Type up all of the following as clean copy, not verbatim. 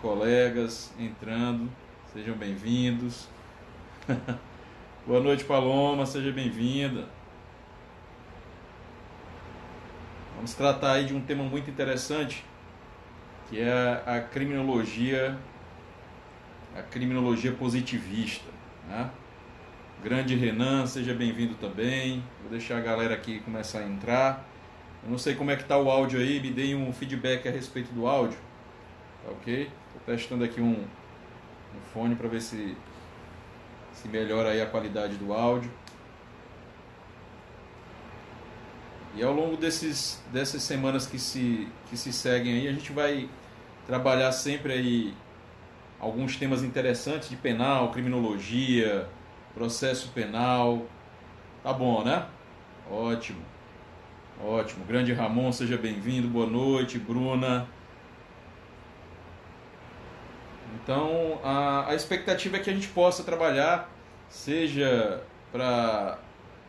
colegas entrando, sejam bem-vindos. Boa noite, Paloma, seja bem-vinda. Vamos tratar aí de um tema muito interessante, que é a criminologia positivista, né? Grande Renan, seja bem-vindo também. Vou deixar a galera aqui começar a entrar. Eu não sei como é que está o áudio aí, me deem um feedback a respeito do áudio. Tá ok? Estou testando aqui um fone para ver se melhora aí a qualidade do áudio. E ao longo dessas semanas que se seguem aí, a gente vai trabalhar sempre aí alguns temas interessantes de penal, criminologia, processo penal. Tá bom, né? Ótimo. Ótimo. Grande Ramon, seja bem-vindo. Boa noite, Bruna. Então, a expectativa é que a gente possa trabalhar, seja para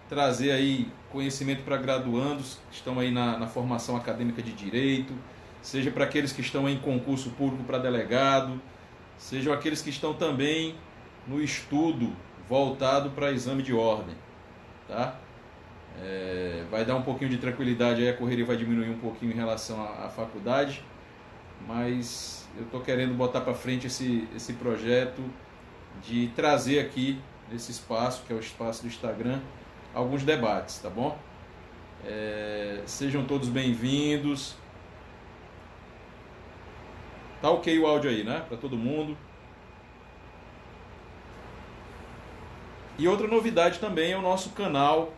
trazer aí conhecimento para graduandos que estão aí na formação acadêmica de direito, seja para aqueles que estão em concurso público para delegado, sejam aqueles que estão também no estudo voltado para exame de ordem, tá? Vai dar um pouquinho de tranquilidade aí, a correria vai diminuir um pouquinho em relação à faculdade, mas eu estou querendo botar para frente esse projeto de trazer aqui nesse espaço, que é o espaço do Instagram, alguns debates, tá bom? Sejam todos bem-vindos. Tá ok o áudio aí, né? Para todo mundo. E outra novidade também é o nosso canal,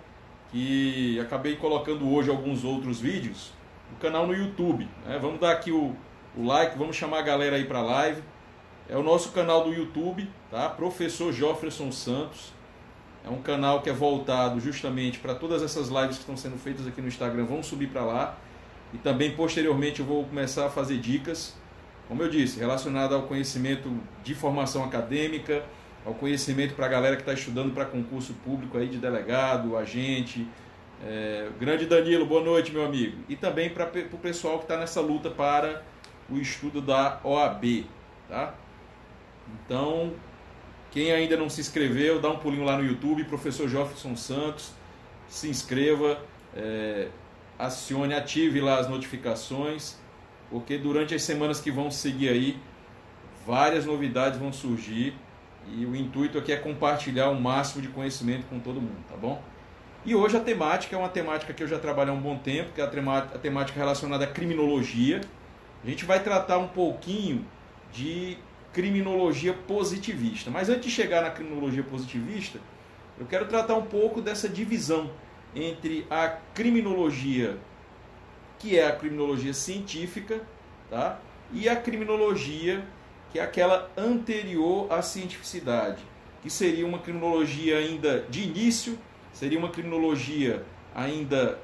que acabei colocando hoje alguns outros vídeos, o canal no YouTube, né? Vamos dar aqui o like, vamos chamar a galera aí para a live. É o nosso canal do YouTube, tá? Professor Jofferson Santos. É um canal que é voltado justamente para todas essas lives que estão sendo feitas aqui no Instagram, vão subir para lá. E também posteriormente eu vou começar a fazer dicas, como eu disse, relacionado ao conhecimento de formação acadêmica, ao conhecimento para a galera que está estudando para concurso público aí de delegado, agente. Grande Danilo, boa noite, meu amigo. E também para o pessoal que está nessa luta para o estudo da OAB, tá? Então, quem ainda não se inscreveu, dá um pulinho lá no YouTube, Professor Jofferson Santos, se inscreva, ative lá as notificações, porque durante as semanas que vão seguir aí, várias novidades vão surgir e o intuito aqui é compartilhar o máximo de conhecimento com todo mundo, tá bom? E hoje a temática é uma temática que eu já trabalho há um bom tempo, que é a temática relacionada à criminologia. A gente vai tratar um pouquinho de criminologia positivista. Mas antes de chegar na criminologia positivista, eu quero tratar um pouco dessa divisão entre a criminologia, que é a criminologia científica, tá? E a criminologia, que é aquela anterior à cientificidade, que seria uma criminologia ainda de início, seria uma criminologia ainda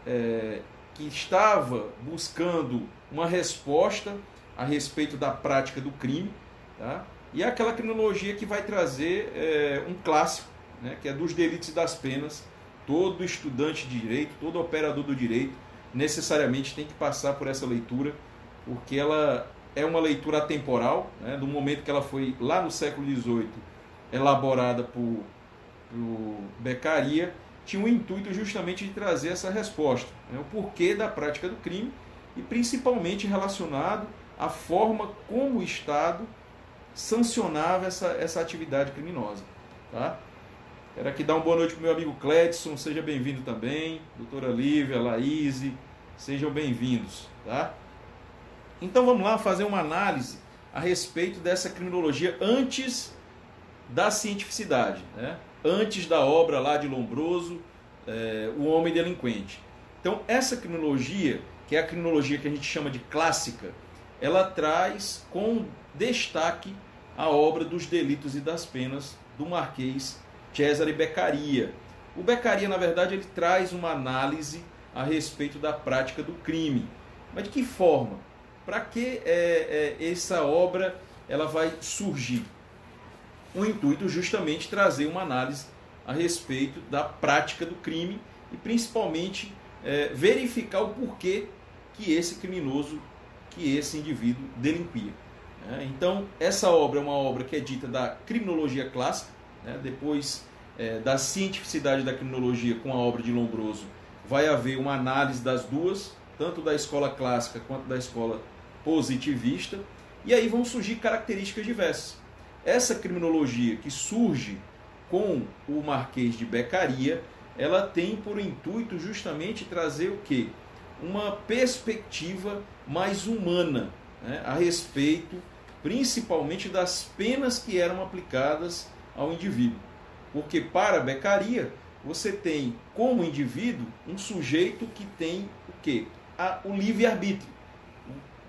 que estava buscando uma resposta a respeito da prática do crime, tá? E é aquela criminologia que vai trazer um clássico, né, que é dos delitos e das penas. Todo estudante de direito, todo operador do direito, necessariamente tem que passar por essa leitura, porque ela é uma leitura atemporal, né, do momento que ela foi, lá no século XVIII, elaborada por Beccaria, tinha o intuito justamente de trazer essa resposta, né, o porquê da prática do crime, e principalmente relacionado à forma como o Estado sancionava essa atividade criminosa, tá? Quero aqui dar uma boa noite para o meu amigo Cledson, seja bem-vindo também, doutora Lívia, Laís, sejam bem-vindos, tá? Então vamos lá fazer uma análise a respeito dessa criminologia antes da cientificidade, né? Antes da obra lá de Lombroso, O Homem Delinquente. Então essa criminologia, que é a criminologia que a gente chama de clássica, ela traz com destaque a obra dos delitos e das penas do Marquês Cesare Beccaria. O Beccaria, na verdade, ele traz uma análise a respeito da prática do crime. Mas de que forma? Para que essa obra ela vai surgir? O intuito justamente trazer uma análise a respeito da prática do crime e principalmente verificar o porquê que esse criminoso, que esse indivíduo delinquia. Então, essa obra é uma obra que é dita da criminologia clássica, né? Depois da cientificidade da criminologia com a obra de Lombroso, vai haver uma análise das duas, tanto da escola clássica quanto da escola positivista, e aí vão surgir características diversas. Essa criminologia que surge com o Marquês de Beccaria, ela tem por intuito justamente trazer o quê? Uma perspectiva mais humana, né, a respeito principalmente das penas que eram aplicadas ao indivíduo. Porque para Beccaria, você tem como indivíduo um sujeito que tem o quê? O livre-arbítrio.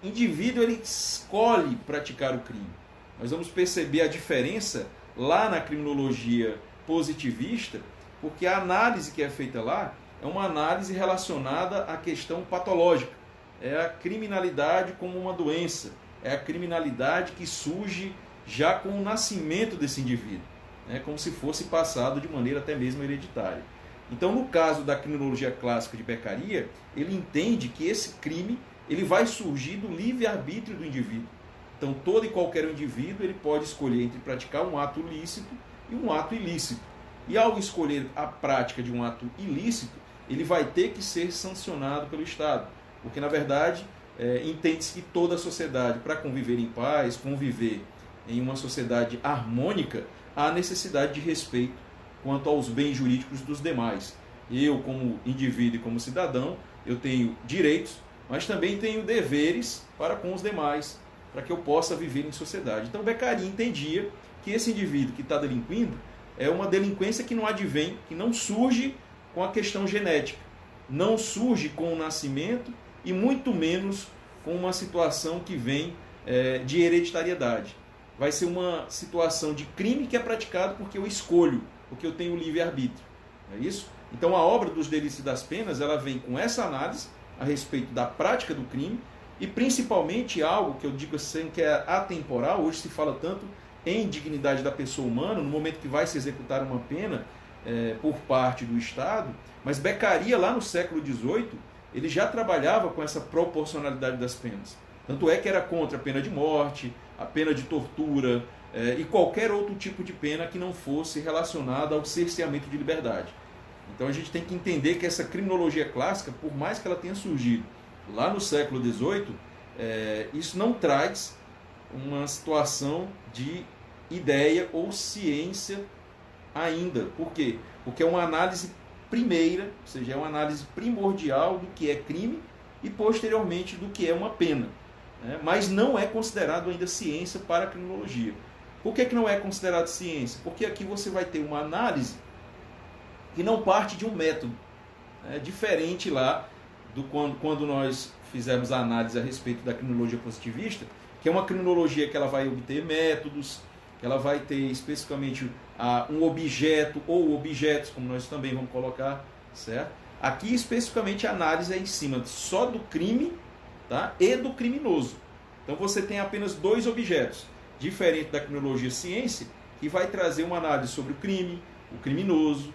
O indivíduo ele escolhe praticar o crime. Nós vamos perceber a diferença lá na criminologia positivista, porque a análise que é feita lá é uma análise relacionada à questão patológica. É a criminalidade como uma doença. É a criminalidade que surge já com o nascimento desse indivíduo, né? Como se fosse passado de maneira até mesmo hereditária. Então, no caso da criminologia clássica de Beccaria, ele entende que esse crime ele vai surgir do livre-arbítrio do indivíduo. Então, todo e qualquer indivíduo ele pode escolher entre praticar um ato lícito e um ato ilícito. E ao escolher a prática de um ato ilícito, ele vai ter que ser sancionado pelo Estado. Porque, na verdade, entende-se que toda a sociedade, para conviver em paz, conviver em uma sociedade harmônica, há necessidade de respeito quanto aos bens jurídicos dos demais. Eu, como indivíduo e como cidadão, eu tenho direitos, mas também tenho deveres para com os demais, para que eu possa viver em sociedade. Então, Beccaria entendia que esse indivíduo que está delinquindo é uma delinquência que não advém, que não surge com a questão genética, não surge com o nascimento e muito menos com uma situação que vem de hereditariedade. Vai ser uma situação de crime que é praticado porque eu escolho, porque eu tenho livre-arbítrio. Não é isso? Então a obra dos Delitos e das Penas ela vem com essa análise a respeito da prática do crime e principalmente algo que eu digo assim que é atemporal. Hoje se fala tanto em dignidade da pessoa humana no momento que vai se executar uma pena por parte do Estado, mas Beccaria lá no século XVIII ele já trabalhava com essa proporcionalidade das penas. Tanto é que era contra a pena de morte, a pena de tortura e qualquer outro tipo de pena que não fosse relacionada ao cerceamento de liberdade. Então a gente tem que entender que essa criminologia clássica, por mais que ela tenha surgido lá no século XVIII, isso não traz uma situação de ideia ou ciência ainda. Por quê? Porque é uma análise primeira, ou seja, é uma análise primordial do que é crime e posteriormente do que é uma pena. Mas não é considerado ainda ciência para a criminologia. Por que não é considerado ciência? Porque aqui você vai ter uma análise que não parte de um método. Diferente lá do quando nós fizemos a análise a respeito da criminologia positivista, que é uma criminologia que ela vai obter métodos, que ela vai ter especificamente um objeto ou objetos, como nós também vamos colocar, certo? Aqui especificamente a análise é em cima só do crime, tá? E do criminoso. Então você tem apenas dois objetos, diferente da criminologia ciência, que vai trazer uma análise sobre o crime, o criminoso,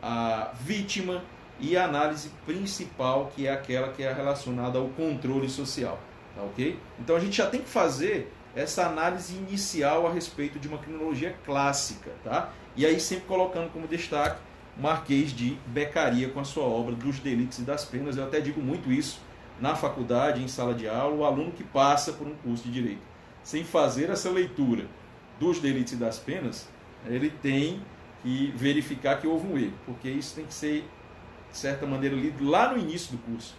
a vítima e a análise principal, que é aquela que é relacionada ao controle social. Tá, ok? Então a gente já tem que fazer essa análise inicial a respeito de uma criminologia clássica. Tá? E aí sempre colocando como destaque o Marquês de Beccaria com a sua obra dos Delitos e das Penas. Eu até digo muito isso na faculdade, em sala de aula, o aluno que passa por um curso de Direito sem fazer essa leitura dos Delitos e das Penas, ele tem que verificar que houve um erro, porque isso tem que ser, de certa maneira, lido lá no início do curso,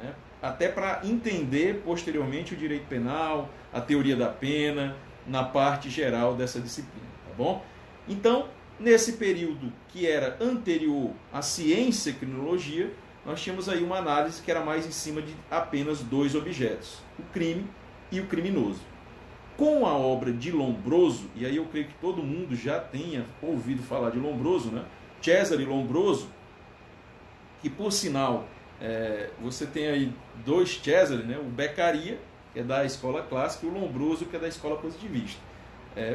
né? Até para entender posteriormente o direito penal, a teoria da pena, na parte geral dessa disciplina, tá bom? Então, nesse período que era anterior à ciência e criminologia, nós tínhamos aí uma análise que era mais em cima de apenas dois objetos, o crime e o criminoso. Com a obra de Lombroso, e aí eu creio que todo mundo já tenha ouvido falar de Lombroso, né? Cesare Lombroso, que por sinal, você tem aí dois Cesare, né? O Beccaria, que é da escola clássica, e o Lombroso, que é da escola positivista.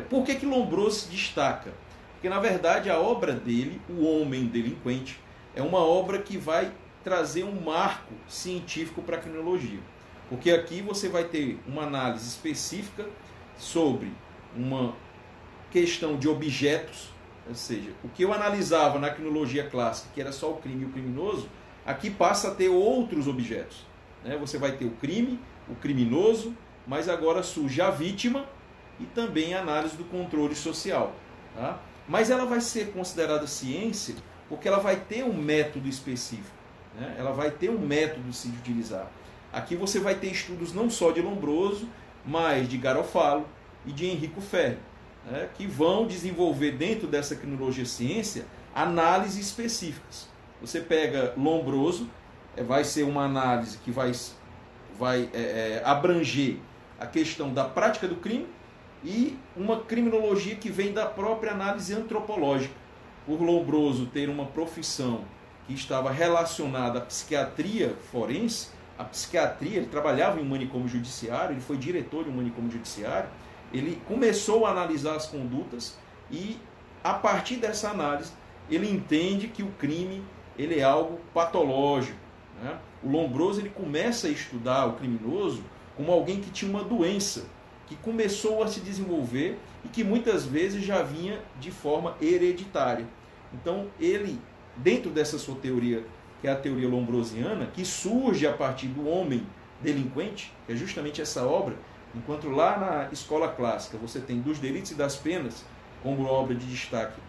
Por que Lombroso se destaca? Porque na verdade a obra dele, O Homem Delinquente, é uma obra que vai trazer um marco científico para a criminologia. Porque aqui você vai ter uma análise específica sobre uma questão de objetos, ou seja, o que eu analisava na criminologia clássica, que era só o crime e o criminoso, aqui passa a ter outros objetos. Você vai ter o crime, o criminoso, mas agora surge a vítima e também a análise do controle social. Tá? Mas ela vai ser considerada ciência porque ela vai ter um método específico. Ela vai ter um método de se utilizar. Aqui você vai ter estudos não só de Lombroso, mas de Garofalo e de Enrico Ferri, que vão desenvolver dentro dessa criminologia ciência análises específicas. Você pega Lombroso, vai ser uma análise que vai abranger a questão da prática do crime e uma criminologia que vem da própria análise antropológica. Por Lombroso ter uma profissão que estava relacionada à psiquiatria forense, a psiquiatria, ele trabalhava em um manicômio judiciário, ele foi diretor de um manicômio judiciário, ele começou a analisar as condutas e, a partir dessa análise, ele entende que o crime ele é algo patológico. O Lombroso ele começa a estudar o criminoso como alguém que tinha uma doença, que começou a se desenvolver e que muitas vezes já vinha de forma hereditária. Então, ele, dentro dessa sua teoria, que é a teoria lombrosiana, que surge a partir do homem delinquente, que é justamente essa obra, enquanto lá na escola clássica você tem Dos Delitos e das Penas, como obra de destaque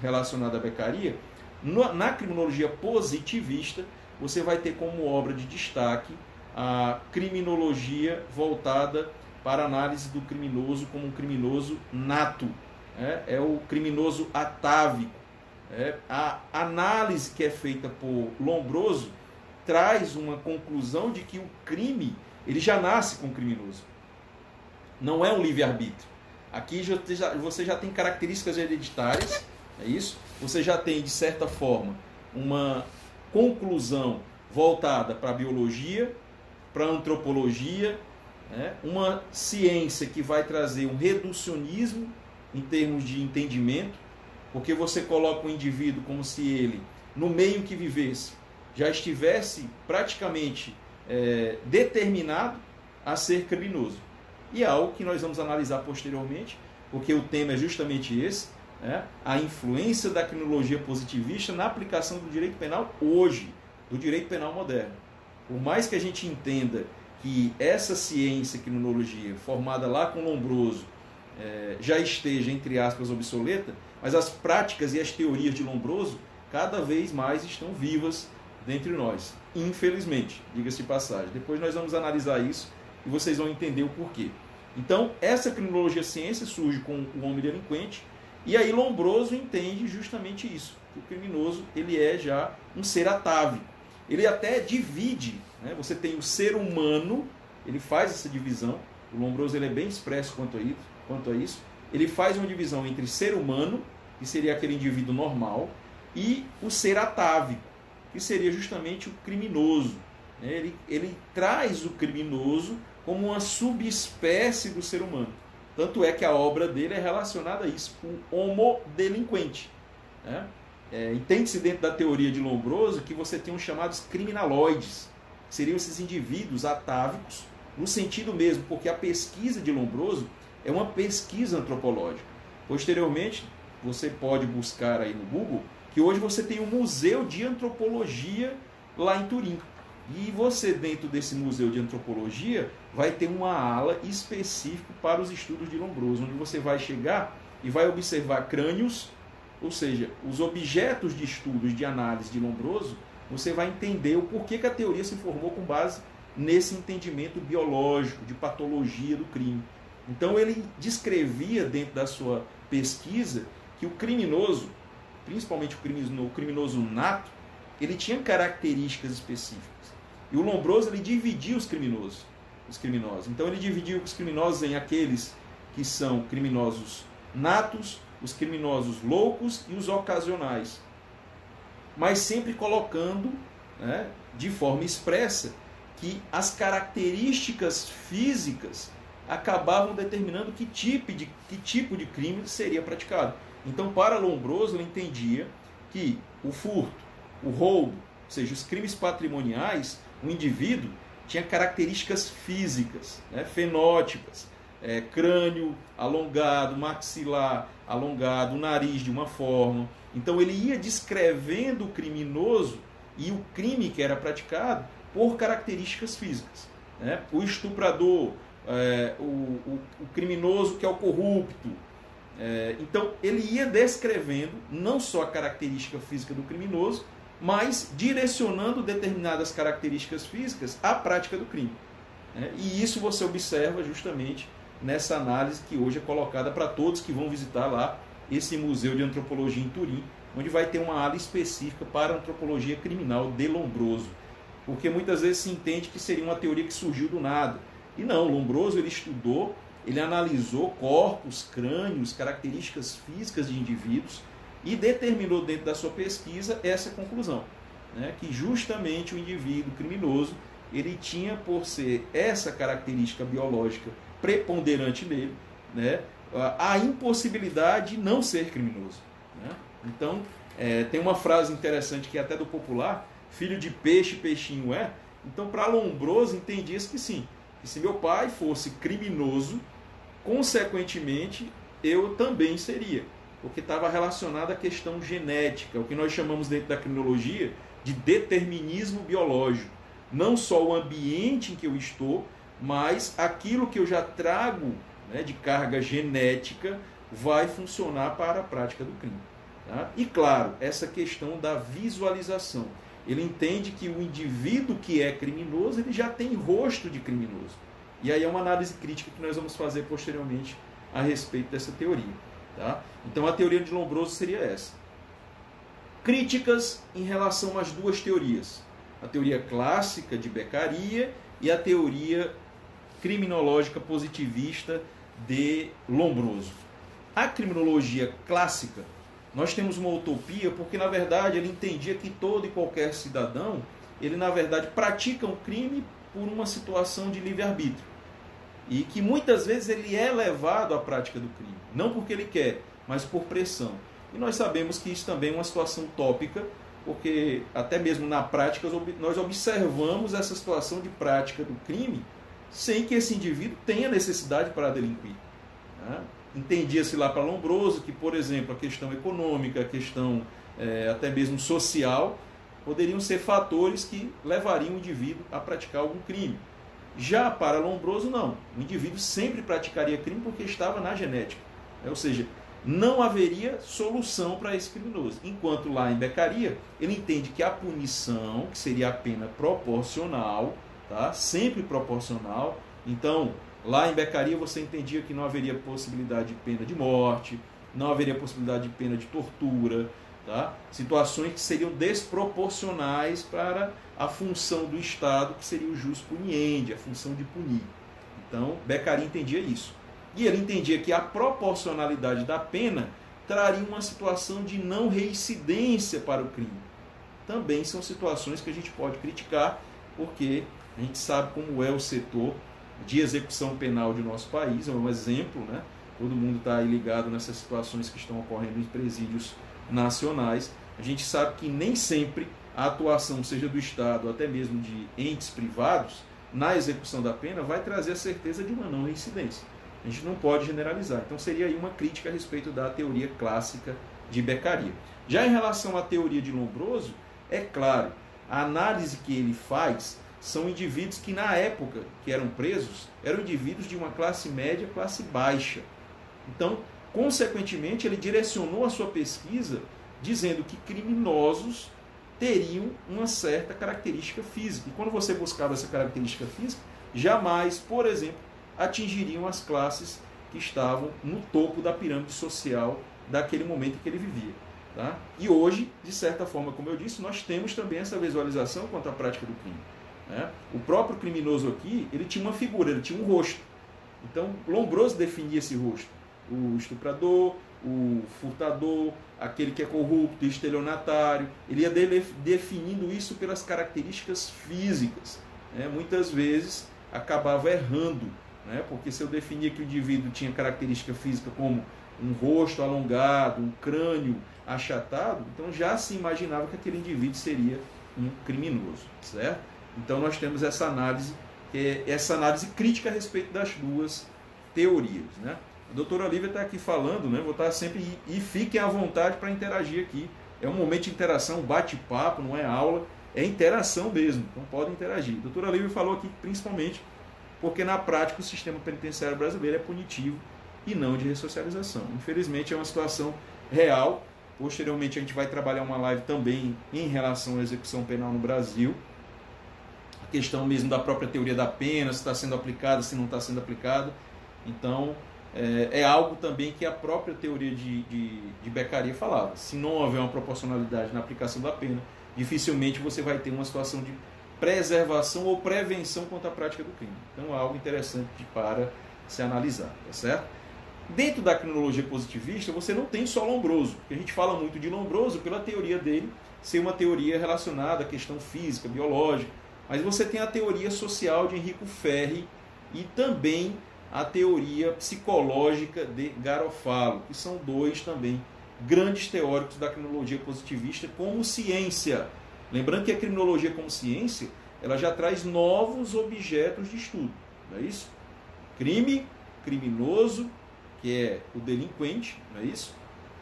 relacionada à Beccaria, na criminologia positivista, você vai ter como obra de destaque a criminologia voltada para a análise do criminoso como um criminoso nato. É o criminoso atávico. A análise que é feita por Lombroso traz uma conclusão de que o crime ele já nasce com o criminoso. Não é um livre-arbítrio. Aqui você já tem características hereditárias, é isso? Você já tem, de certa forma, uma conclusão voltada para a biologia, para a antropologia, uma ciência que vai trazer um reducionismo em termos de entendimento, porque você coloca o indivíduo como se ele, no meio em que vivesse, já estivesse praticamente determinado a ser criminoso. E é algo que nós vamos analisar posteriormente, porque o tema é justamente esse, a influência da criminologia positivista na aplicação do direito penal hoje, do direito penal moderno. Por mais que a gente entenda que essa ciência, criminologia, formada lá com Lombroso, já esteja, entre aspas, obsoleta, mas as práticas e as teorias de Lombroso cada vez mais estão vivas dentre nós. Infelizmente, diga-se de passagem. Depois nós vamos analisar isso e vocês vão entender o porquê. Então, essa criminologia ciência surge com o homem delinquente, e aí Lombroso entende justamente isso, que o criminoso ele é já um ser atávico. Ele até divide, você tem o ser humano, ele faz essa divisão, o Lombroso ele é bem expresso quanto a isso, ele faz uma divisão entre ser humano, que seria aquele indivíduo normal, e o ser atávico, que seria justamente o criminoso. Ele traz o criminoso como uma subespécie do ser humano. Tanto é que a obra dele é relacionada a isso, o homo delinquente. Entende-se dentro da teoria de Lombroso que você tem os chamados criminaloides, que seriam esses indivíduos atávicos, no sentido mesmo, porque a pesquisa de Lombroso é uma pesquisa antropológica. Posteriormente, você pode buscar aí no Google, que hoje você tem um museu de antropologia lá em Turim. E você, dentro desse museu de antropologia, vai ter uma ala específica para os estudos de Lombroso, onde você vai chegar e vai observar crânios, ou seja, os objetos de estudos de análise de Lombroso, você vai entender o porquê que a teoria se formou com base nesse entendimento biológico, de patologia do crime. Então ele descrevia dentro da sua pesquisa que o criminoso, principalmente o criminoso nato, ele tinha características específicas. E o Lombroso ele dividia os criminosos. Então ele dividia os criminosos em aqueles que são criminosos natos, os criminosos loucos e os ocasionais. Mas sempre colocando, de forma expressa, que as características físicas acabavam determinando que tipo de crime seria praticado. Então, para Lombroso, ele entendia que o furto, o roubo, ou seja, os crimes patrimoniais, o indivíduo, tinha características físicas, né, fenótipas, crânio alongado, maxilar alongado, nariz de uma forma. Então ele ia descrevendo o criminoso e o crime que era praticado por características físicas, né? O estuprador, o criminoso que é o corrupto. Então ele ia descrevendo não só a característica física do criminoso, mas direcionando determinadas características físicas à prática do crime, né? E isso você observa justamente nessa análise que hoje é colocada para todos que vão visitar lá esse Museu de Antropologia em Turim, onde vai ter uma área específica para antropologia criminal de Lombroso. Porque muitas vezes se entende que seria uma teoria que surgiu do nada. E não, Lombroso ele estudou, ele analisou corpos, crânios, características físicas de indivíduos e determinou dentro da sua pesquisa essa conclusão, né? Que justamente o indivíduo criminoso ele tinha por ser essa característica biológica preponderante nele, né, a impossibilidade de não ser criminoso, né? Então, tem uma frase interessante que é até do popular: filho de peixe, peixinho é. Então, para Lombroso, entendia-se que sim, que se meu pai fosse criminoso, consequentemente, eu também seria, porque estava relacionado à questão genética, o que nós chamamos dentro da criminologia de determinismo biológico. Não só o ambiente em que eu estou, mas aquilo que eu já trago, né, de carga genética vai funcionar para a prática do crime, tá? E claro, essa questão da visualização. Ele entende que o indivíduo que é criminoso, ele já tem rosto de criminoso. E aí é uma análise crítica que nós vamos fazer posteriormente a respeito dessa teoria, tá? Então a teoria de Lombroso seria essa. Críticas em relação às duas teorias: a teoria clássica de Beccaria e a teoria criminológica positivista de Lombroso. A criminologia clássica, nós temos uma utopia porque, na verdade, ele entendia que todo e qualquer cidadão, ele, na verdade, pratica um crime por uma situação de livre-arbítrio. E que, muitas vezes, ele é levado à prática do crime. Não porque ele quer, mas por pressão. E nós sabemos que isso também é uma situação utópica, porque, até mesmo na prática, nós observamos essa situação de prática do crime sem que esse indivíduo tenha necessidade para delinquir, né? Entendia-se lá para Lombroso que, por exemplo, a questão econômica, a questão até mesmo social, poderiam ser fatores que levariam o indivíduo a praticar algum crime. Já para Lombroso, não. O indivíduo sempre praticaria crime porque estava na genética, né? Ou seja, não haveria solução para esse criminoso. Enquanto lá em Beccaria, ele entende que a punição, que seria a pena proporcional, tá? Sempre proporcional. Então, lá em Beccaria você entendia que não haveria possibilidade de pena de morte, não haveria possibilidade de pena de tortura, tá? Situações que seriam desproporcionais para a função do Estado, que seria o jus puniendi, a função de punir. Então, Beccaria entendia isso. E ele entendia que a proporcionalidade da pena traria uma situação de não reincidência para o crime. Também são situações que a gente pode criticar, porque a gente sabe como é o setor de execução penal de nosso país, é um exemplo, né? Todo mundo está aí ligado nessas situações que estão ocorrendo em presídios nacionais. A gente sabe que nem sempre a atuação, seja do Estado ou até mesmo de entes privados, na execução da pena, vai trazer a certeza de uma não reincidência. A gente não pode generalizar. Então seria aí uma crítica a respeito da teoria clássica de Beccaria. Já em relação à teoria de Lombroso, é claro, a análise que ele faz são indivíduos que na época que eram presos, eram indivíduos de uma classe média, classe baixa. Então, consequentemente, ele direcionou a sua pesquisa dizendo que criminosos teriam uma certa característica física. E quando você buscava essa característica física, jamais, por exemplo, atingiriam as classes que estavam no topo da pirâmide social daquele momento em que ele vivia, tá? E hoje, de certa forma, como eu disse, nós temos também essa visualização quanto à prática do crime, né? O próprio criminoso aqui, ele tinha uma figura, ele tinha um rosto. Então, Lombroso definia esse rosto. O estuprador, o furtador, aquele que é corrupto, estelionatário, ele ia definindo isso pelas características físicas, né? Muitas vezes acabava errando, né? Porque se eu definia que o indivíduo tinha característica física como um rosto alongado, um crânio achatado, então já se imaginava que aquele indivíduo seria um criminoso, certo? Então nós temos essa análise crítica a respeito das duas teorias, né? A doutora Lívia está aqui falando, né? Vou estar sempre e fiquem à vontade para interagir aqui. É um momento de interação, bate-papo, não é aula, é interação mesmo. Então podem interagir. A doutora Lívia falou aqui principalmente porque na prática o sistema penitenciário brasileiro é punitivo e não de ressocialização. Infelizmente é uma situação real. Posteriormente a gente vai trabalhar uma live também em relação à execução penal no Brasil. A questão mesmo da própria teoria da pena, se está sendo aplicada, se não está sendo aplicada. Então é algo também que a própria teoria de Beccaria falava. Se não houver uma proporcionalidade na aplicação da pena, dificilmente você vai ter uma situação de preservação ou prevenção contra a prática do crime. Então é algo interessante para se analisar, tá certo? Dentro da criminologia positivista, você não tem só Lombroso, porque a gente fala muito de Lombroso pela teoria dele ser uma teoria relacionada à questão física, biológica, mas você tem a teoria social de Enrico Ferri e também a teoria psicológica de Garofalo, que são dois também grandes teóricos da criminologia positivista como ciência. Lembrando que a criminologia como ciência, ela já traz novos objetos de estudo, não é isso? Crime, criminoso, que é o delinquente, não é isso?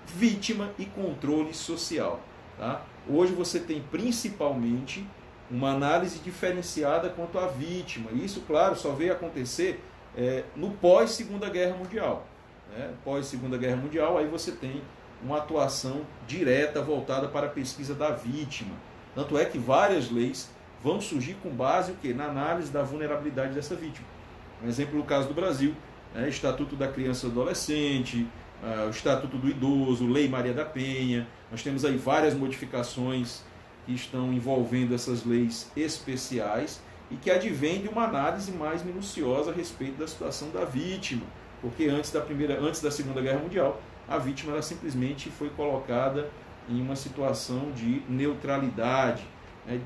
Vítima e controle social. Tá? Hoje você tem principalmente uma análise diferenciada quanto à vítima. E isso, claro, só veio acontecer no pós-Segunda Guerra Mundial. Né? Pós-Segunda Guerra Mundial, aí você tem uma atuação direta voltada para a pesquisa da vítima. Tanto é que várias leis vão surgir com base o quê? Na análise da vulnerabilidade dessa vítima. Um exemplo no caso do Brasil, Estatuto da Criança e do Adolescente, o Estatuto do Idoso, Lei Maria da Penha. Nós temos aí várias modificações que estão envolvendo essas leis especiais e que advém de uma análise mais minuciosa a respeito da situação da vítima, porque antes da Segunda Guerra Mundial, a vítima ela simplesmente foi colocada em uma situação de neutralidade,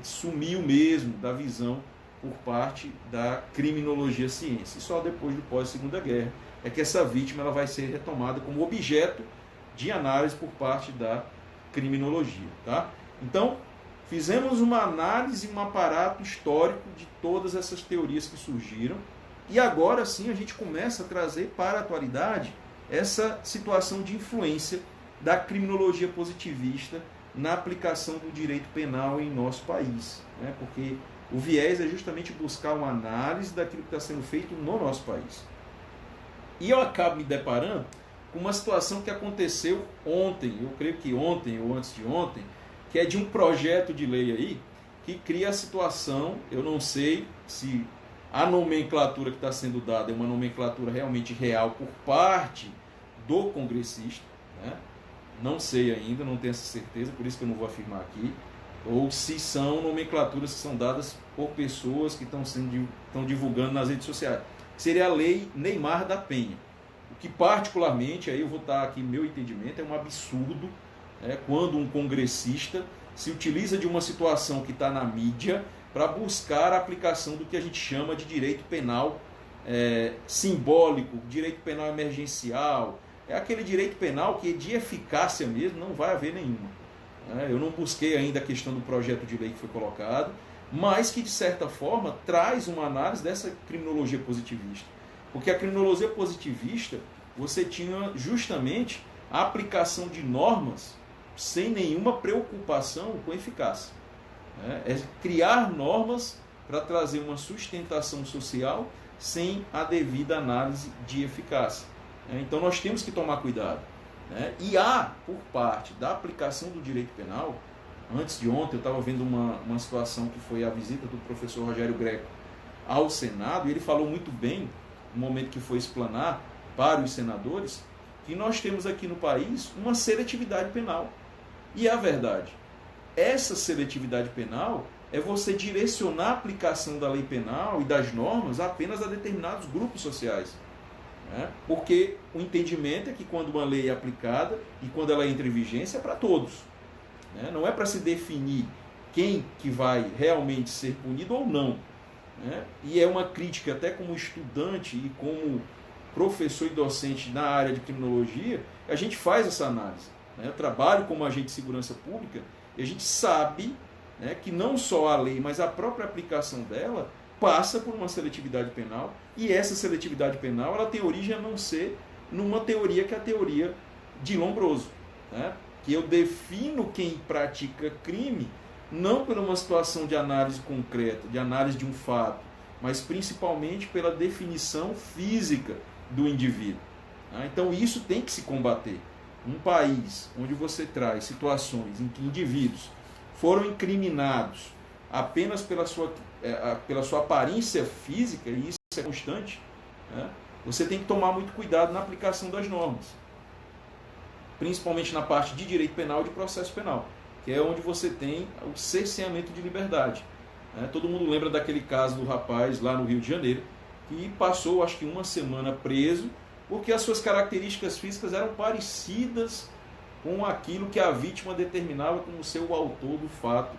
sumiu mesmo da visão por parte da criminologia ciência. E só depois do pós-Segunda Guerra é que essa vítima ela vai ser retomada como objeto de análise por parte da criminologia. Tá? Então, fizemos uma análise, um aparato histórico de todas essas teorias que surgiram e agora sim a gente começa a trazer para a atualidade essa situação de influência da criminologia positivista na aplicação do direito penal em nosso país. Né? Porque o viés é justamente buscar uma análise daquilo que está sendo feito no nosso país. E eu acabo me deparando com uma situação que aconteceu ontem, eu creio que ontem ou antes de ontem, que é de um projeto de lei aí, que cria a situação, eu não sei se a nomenclatura que está sendo dada é uma nomenclatura realmente real por parte do congressista, né? Não sei ainda, não tenho essa certeza, por isso que eu não vou afirmar aqui, ou se são nomenclaturas que são dadas por pessoas que estão divulgando nas redes sociais. Seria a lei Neymar da Penha. O que particularmente, aí eu vou estar aqui, meu entendimento, é um absurdo, quando um congressista se utiliza de uma situação que está na mídia para buscar a aplicação do que a gente chama de direito penal simbólico, direito penal emergencial. É aquele direito penal que de eficácia mesmo não vai haver nenhuma. Eu não busquei ainda a questão do projeto de lei que foi colocado, mas que de certa forma traz uma análise dessa criminologia positivista. Porque a criminologia positivista, você tinha justamente a aplicação de normas sem nenhuma preocupação com eficácia. É criar normas para trazer uma sustentação social sem a devida análise de eficácia. Então nós temos que tomar cuidado. E há, por parte da aplicação do direito penal, antes de ontem eu estava vendo uma situação que foi a visita do professor Rogério Greco ao Senado, e ele falou muito bem, no momento que foi explanar para os senadores, que nós temos aqui no país uma seletividade penal. E é a verdade. Essa seletividade penal é você direcionar a aplicação da lei penal e das normas apenas a determinados grupos sociais. Porque o entendimento é que quando uma lei é aplicada e quando ela entra em vigência é para todos. Não é para se definir quem que vai realmente ser punido ou não. E é uma crítica até como estudante e como professor e docente na área de criminologia, a gente faz essa análise. Eu trabalho como agente de segurança pública e a gente sabe né, que não só a lei, mas a própria aplicação dela passa por uma seletividade penal, e essa seletividade penal ela tem origem a não ser numa teoria que é a teoria de Lombroso, né, que eu defino quem pratica crime não por uma situação de análise concreta, de análise de um fato, mas principalmente pela definição física do indivíduo. Então isso tem que se combater. Um país onde você traz situações em que indivíduos foram incriminados apenas pela sua aparência física, e isso é constante, né? Você tem que tomar muito cuidado na aplicação das normas, principalmente na parte de direito penal e de processo penal, que é onde você tem o cerceamento de liberdade. Todo mundo lembra daquele caso do rapaz lá no Rio de Janeiro, que passou acho que uma semana preso, porque as suas características físicas eram parecidas com aquilo que a vítima determinava como ser o autor do fato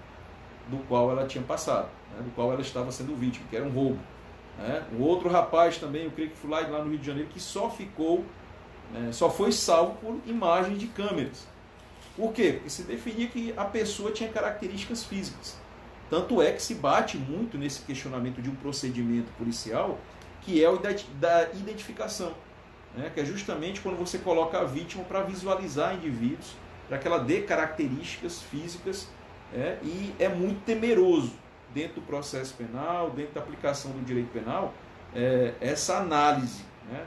do qual ela tinha passado, né, do qual ela estava sendo vítima, que era um roubo. O outro rapaz também, eu creio que foi lá no Rio de Janeiro, que só foi salvo por imagens de câmeras. Por quê? Porque se definia que a pessoa tinha características físicas. Tanto é que se bate muito nesse questionamento de um procedimento policial, que é o da identificação, né? Que é justamente quando você coloca a vítima para visualizar indivíduos, para que ela dê características físicas, e é muito temeroso dentro do processo penal, dentro da aplicação do direito penal, essa análise, né?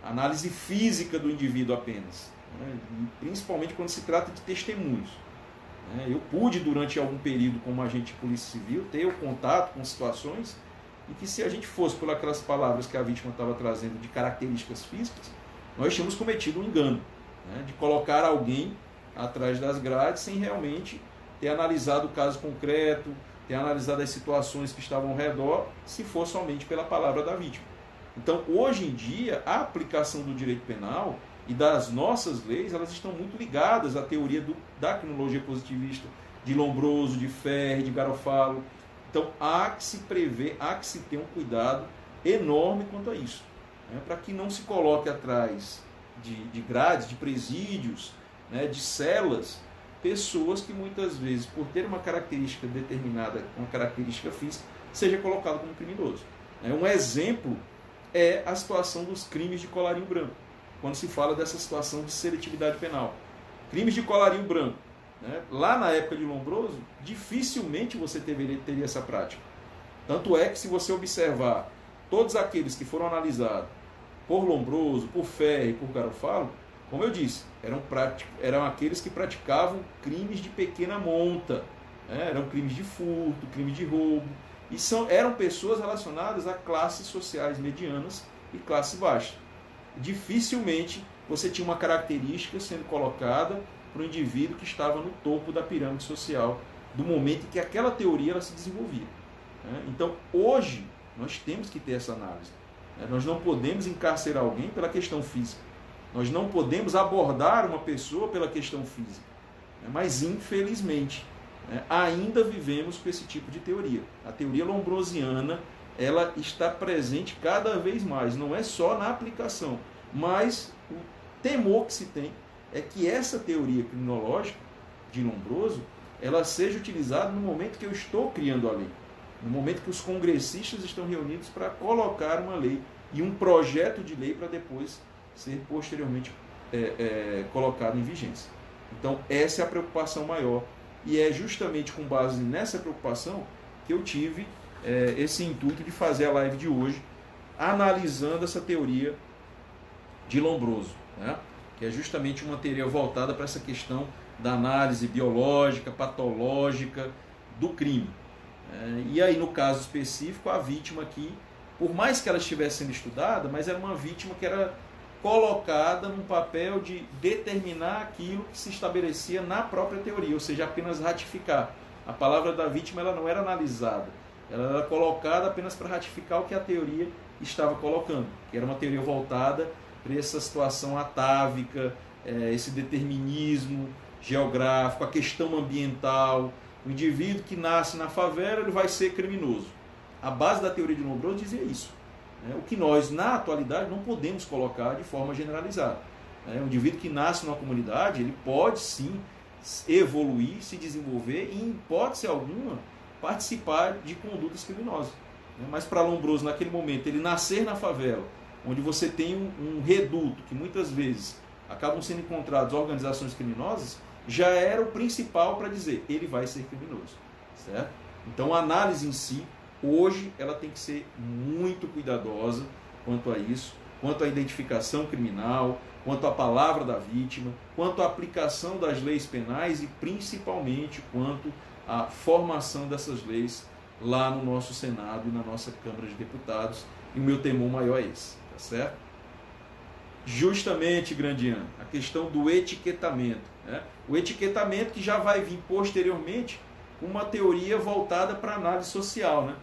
Análise física do indivíduo apenas, né? E principalmente quando se trata de testemunhos. Eu pude, durante algum período, como agente de polícia civil, ter o contato com situações em que, se a gente fosse por aquelas palavras que a vítima estava trazendo de características físicas, nós tínhamos cometido um engano, né, de colocar alguém atrás das grades sem realmente ter analisado o caso concreto, ter analisado as situações que estavam ao redor, se for somente pela palavra da vítima. Então, hoje em dia, a aplicação do direito penal e das nossas leis, elas estão muito ligadas à teoria da criminologia positivista, de Lombroso, de Ferri, de Garofalo. Então há que se prever, há que se ter um cuidado enorme quanto a isso, né, para que não se coloque atrás de grades, de presídios, né, de celas, pessoas que muitas vezes, por ter uma característica determinada, uma característica física, seja colocado como criminoso. Um exemplo é a situação dos crimes de colarinho branco, quando se fala dessa situação de seletividade penal. Crimes de colarinho branco, né? Lá na época de Lombroso, dificilmente você teria essa prática. Tanto é que, se você observar todos aqueles que foram analisados por Lombroso, por Ferri, por Garofalo, como eu disse, eram aqueles que praticavam crimes de pequena monta, né? Eram crimes de furto, crimes de roubo, e eram pessoas relacionadas a classes sociais medianas e classe baixa. Dificilmente você tinha uma característica sendo colocada para o indivíduo que estava no topo da pirâmide social do momento em que aquela teoria ela se desenvolvia. Então, hoje, nós temos que ter essa análise. Nós não podemos encarcerar alguém pela questão física. Nós não podemos abordar uma pessoa pela questão física. Mas, infelizmente, ainda vivemos com esse tipo de teoria. A teoria lombrosiana, ela está presente cada vez mais, não é só na aplicação, mas o temor que se tem é que essa teoria criminológica de Lombroso, ela seja utilizada no momento que eu estou criando a lei, no momento que os congressistas estão reunidos para colocar uma lei e um projeto de lei para depois ser posteriormente colocado em vigência. Então essa é a preocupação maior, e é justamente com base nessa preocupação que eu tive esse intuito de fazer a live de hoje, analisando essa teoria de Lombroso, né? Que é justamente uma teoria voltada para essa questão da análise biológica, patológica do crime. E aí, no caso específico, a vítima aqui, por mais que ela estivesse sendo estudada, mas era uma vítima que era colocada num papel de determinar aquilo que se estabelecia na própria teoria, ou seja, apenas ratificar. A palavra da vítima ela não era analisada, ela era colocada apenas para ratificar o que a teoria estava colocando, que era uma teoria voltada para essa situação atávica, esse determinismo geográfico, a questão ambiental. O indivíduo que nasce na favela, ele vai ser criminoso. A base da teoria de Lombroso dizia isso. O que nós, na atualidade, não podemos colocar de forma generalizada. O indivíduo que nasce numa comunidade, ele pode sim evoluir, se desenvolver e, em hipótese alguma, participar de condutas criminosas. Mas para Lombroso, naquele momento, ele nascer na favela, onde você tem um reduto, que muitas vezes acabam sendo encontrados organizações criminosas, já era o principal para dizer, ele vai ser criminoso. Certo? Então a análise em si, hoje, ela tem que ser muito cuidadosa quanto a isso, quanto à identificação criminal, quanto à palavra da vítima, quanto à aplicação das leis penais e principalmente quanto à formação dessas leis lá no nosso Senado e na nossa Câmara de Deputados. E o meu temor maior é esse, tá certo? Justamente, Grandiano, a questão do etiquetamento. Né? O etiquetamento que já vai vir posteriormente com uma teoria voltada para a análise social. Né?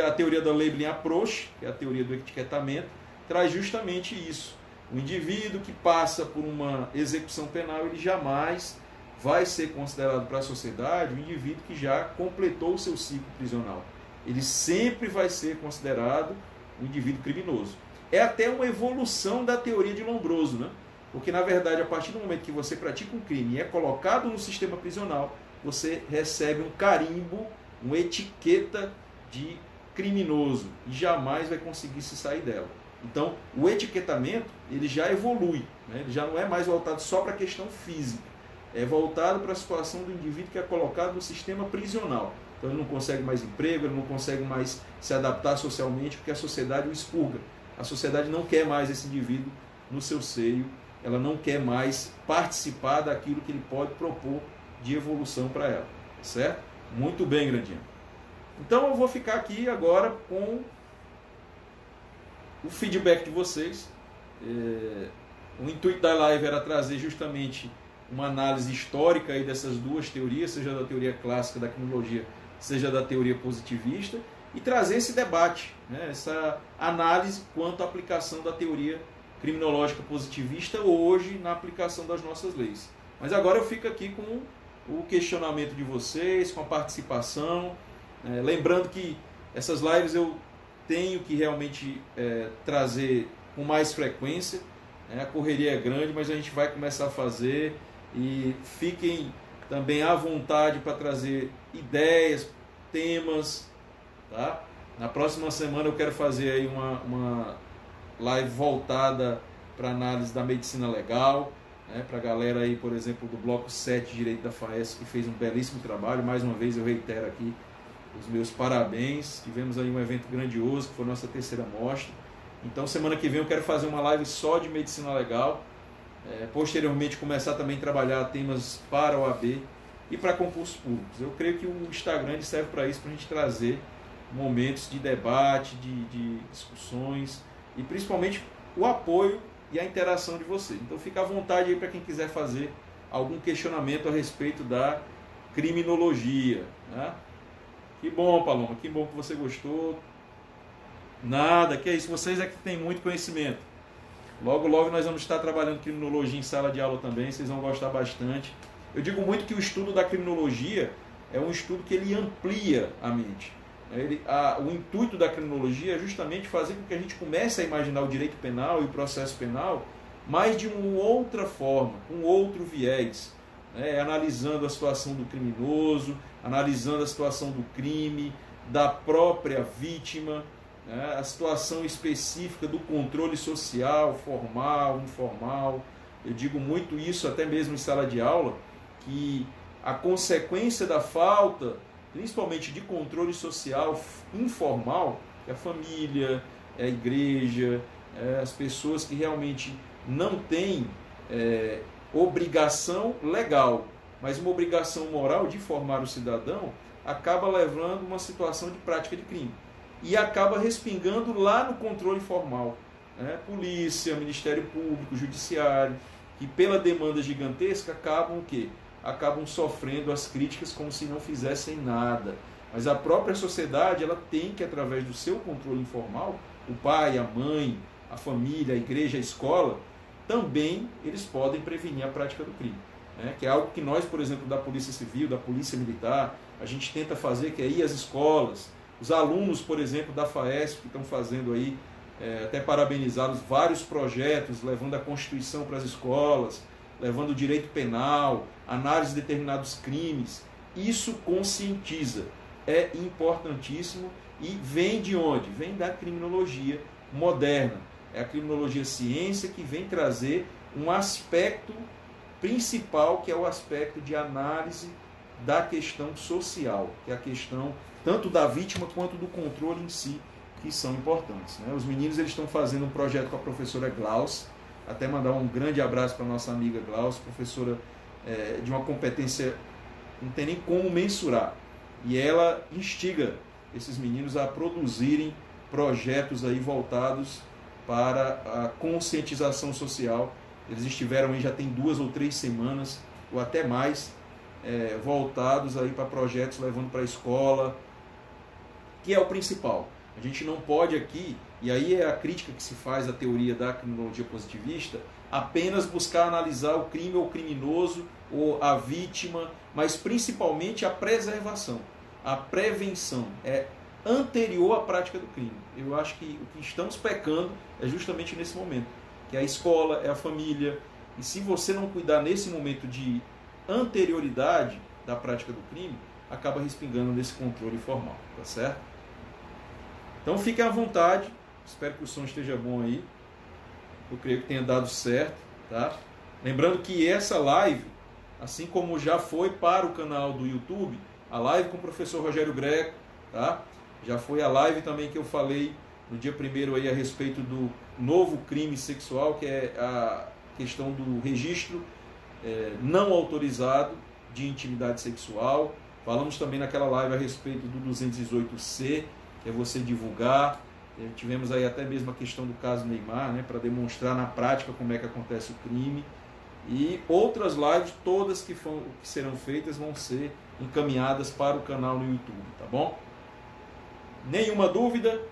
A teoria da labeling approach, que é a teoria do etiquetamento, traz justamente isso. O indivíduo que passa por uma execução penal, ele jamais vai ser considerado para a sociedade um indivíduo que já completou o seu ciclo prisional. Ele sempre vai ser considerado um indivíduo criminoso. É até uma evolução da teoria de Lombroso, né? Porque, na verdade, a partir do momento que você pratica um crime e é colocado no sistema prisional, você recebe um carimbo, uma etiqueta de criminoso e jamais vai conseguir se sair dela. Então, o etiquetamento, ele já evolui, né? Ele já não é mais voltado só para a questão física, é voltado para a situação do indivíduo que é colocado no sistema prisional. Então, ele não consegue mais emprego, ele não consegue mais se adaptar socialmente, porque a sociedade o expurga. A sociedade não quer mais esse indivíduo no seu seio, ela não quer mais participar daquilo que ele pode propor de evolução para ela, certo? Muito bem, Grandinho. Então eu vou ficar aqui agora com o feedback de vocês. O intuito da live era trazer justamente uma análise histórica aí dessas duas teorias, seja da teoria clássica da criminologia, seja da teoria positivista, e trazer esse debate, né, essa análise quanto à aplicação da teoria criminológica positivista hoje na aplicação das nossas leis. Mas agora eu fico aqui com o questionamento de vocês, com a participação, lembrando que essas lives eu tenho que realmente trazer com mais frequência, a correria é grande, mas a gente vai começar a fazer, e fiquem também à vontade para trazer ideias, temas, tá? Na próxima semana eu quero fazer aí uma live voltada para análise da medicina legal, né? Para a galera aí, por exemplo, do Bloco 7 Direito da FAES, que fez um belíssimo trabalho. Mais uma vez eu reitero aqui os meus parabéns. Tivemos aí um evento grandioso, que foi a nossa terceira mostra. Então semana que vem eu quero fazer uma live só de medicina legal. Posteriormente começar também a trabalhar temas para o OAB e para concursos públicos. Eu creio que o Instagram serve para isso, para a gente trazer momentos de debate, de discussões e principalmente o apoio e a interação de vocês. Então fica à vontade aí para quem quiser fazer algum questionamento a respeito da criminologia, né? Que bom, Paloma, que bom que você gostou. Nada, que é isso, vocês é que têm muito conhecimento. Logo, logo nós vamos estar trabalhando criminologia em sala de aula também, vocês vão gostar bastante. Eu digo muito que o estudo da criminologia é um estudo que ele amplia a mente. O intuito da criminologia é justamente fazer com que a gente comece a imaginar o direito penal e o processo penal, mas de uma outra forma, com outro viés, né? Analisando a situação do criminoso, analisando a situação do crime, da própria vítima, a situação específica do controle social, formal, informal. Eu digo muito isso até mesmo em sala de aula, que a consequência da falta, principalmente de controle social informal, que a família, a igreja, as pessoas que realmente não têm obrigação legal, mas uma obrigação moral de formar o cidadão, acaba levando uma situação de prática de crime. E acaba respingando lá no controle formal. Polícia, Ministério Público, Judiciário, que pela demanda gigantesca acabam o quê? Acabam sofrendo as críticas como se não fizessem nada. Mas a própria sociedade, ela tem que, através do seu controle informal, o pai, a mãe, a família, a igreja, a escola, também eles podem prevenir a prática do crime. Que é algo que nós, por exemplo, da Polícia Civil, da Polícia Militar, a gente tenta fazer, que é ir às escolas. Os alunos, por exemplo, da FAESP, que estão fazendo aí, até parabenizá-los, vários projetos, levando a Constituição para as escolas, levando o direito penal, análise de determinados crimes. Isso conscientiza, é importantíssimo e vem de onde? Vem da criminologia moderna. É a criminologia ciência que vem trazer um aspecto principal, que é o aspecto de análise da questão social, que é a questão tanto da vítima quanto do controle em si, que são importantes. Né? Os meninos eles estão fazendo um projeto com a professora Glaus, até mandar um grande abraço para a nossa amiga Glaus, professora de uma competência, não tem nem como mensurar. E ela instiga esses meninos a produzirem projetos aí voltados para a conscientização social. Eles estiveram aí já tem 2 ou 3 semanas, ou até mais, voltados aí para projetos levando para a escola, que é o principal. A gente não pode aqui, e aí é a crítica que se faz à teoria da criminologia positivista, apenas buscar analisar o crime ou o criminoso ou a vítima, mas principalmente a preservação, a prevenção é anterior à prática do crime. Eu acho que o que estamos pecando é justamente nesse momento, que é a escola, é a família, e se você não cuidar nesse momento de anterioridade da prática do crime, acaba respingando nesse controle formal, tá certo? Então fiquem à vontade, espero que o som esteja bom aí, eu creio que tenha dado certo, tá? Lembrando que essa live, assim como já foi para o canal do YouTube, a live com o professor Rogério Greco, tá? Já foi a live também que eu falei no dia 1º aí a respeito do novo crime sexual, que é a questão do registro não autorizado de intimidade sexual. Falamos também naquela live a respeito do 218C, que é você divulgar. Tivemos aí até mesmo a questão do caso Neymar, né, para demonstrar na prática como é que acontece o crime. E outras lives, todas que serão feitas, vão ser encaminhadas para o canal no YouTube, tá bom? Nenhuma dúvida?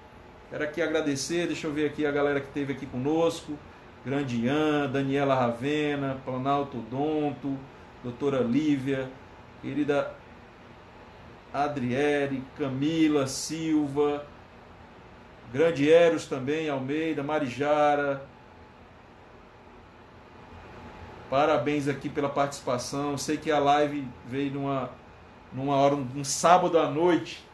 Quero aqui agradecer, deixa eu ver aqui a galera que esteve aqui conosco. Grande Ian, Daniela Ravena, Planalto Odonto, doutora Lívia, querida Adriele, Camila Silva, grande Eros também, Almeida, Marijara. Parabéns aqui pela participação. Sei que a live veio numa hora, um sábado à noite,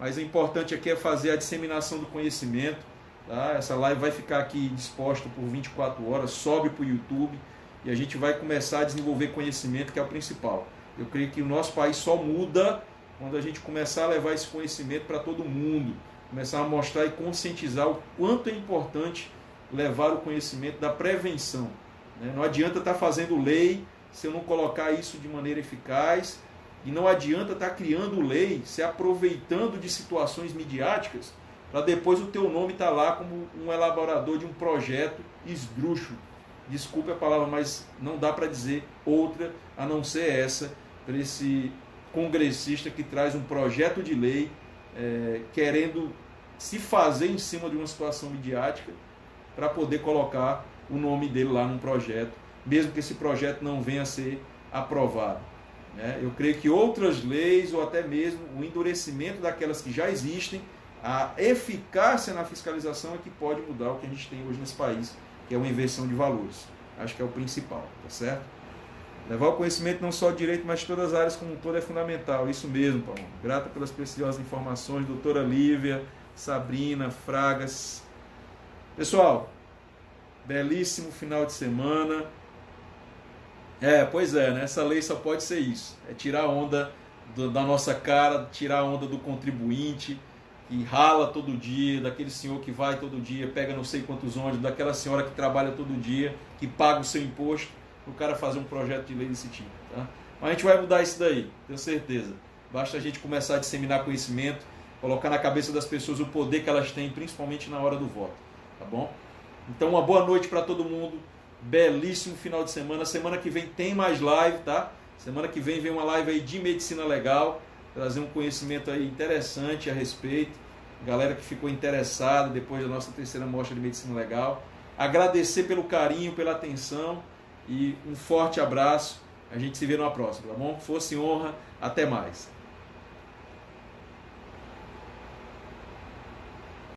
mas o importante aqui é fazer a disseminação do conhecimento. Tá? Essa live vai ficar aqui disposta por 24 horas, sobe para o YouTube e a gente vai começar a desenvolver conhecimento, que é o principal. Eu creio que o nosso país só muda quando a gente começar a levar esse conhecimento para todo mundo, começar a mostrar e conscientizar o quanto é importante levar o conhecimento da prevenção. Né? Não adianta estar fazendo lei se eu não colocar isso de maneira eficaz, e não adianta estar criando lei, se aproveitando de situações midiáticas, para depois o teu nome estar lá como um elaborador de um projeto esdrúxulo. Desculpe a palavra, mas não dá para dizer outra a não ser essa, para esse congressista que traz um projeto de lei querendo se fazer em cima de uma situação midiática para poder colocar o nome dele lá num projeto, mesmo que esse projeto não venha a ser aprovado. Eu creio que outras leis, ou até mesmo o endurecimento daquelas que já existem, a eficácia na fiscalização é que pode mudar o que a gente tem hoje nesse país, que é uma inversão de valores. Acho que é o principal, tá certo? Levar o conhecimento não só de direito, mas de todas as áreas como um todo é fundamental. Isso mesmo, Paulo. Grata pelas preciosas informações, doutora Lívia, Sabrina, Fragas. Pessoal, belíssimo final de semana. Pois é, né? Essa lei só pode ser isso. É tirar a onda da nossa cara, tirar a onda do contribuinte, que rala todo dia, daquele senhor que vai todo dia, pega não sei quantos ônibus, daquela senhora que trabalha todo dia, que paga o seu imposto, o cara fazer um projeto de lei desse tipo. Tá? Mas a gente vai mudar isso daí, tenho certeza. Basta a gente começar a disseminar conhecimento, colocar na cabeça das pessoas o poder que elas têm, principalmente na hora do voto. Tá bom? Então uma boa noite para todo mundo, belíssimo final de semana. Semana que vem tem mais live, tá? Semana que vem uma live aí de medicina legal, trazer um conhecimento aí interessante a respeito. Galera que ficou interessada depois da nossa 3ª mostra de medicina legal. Agradecer pelo carinho, pela atenção e um forte abraço. A gente se vê numa próxima, tá bom? Força e honra, até mais.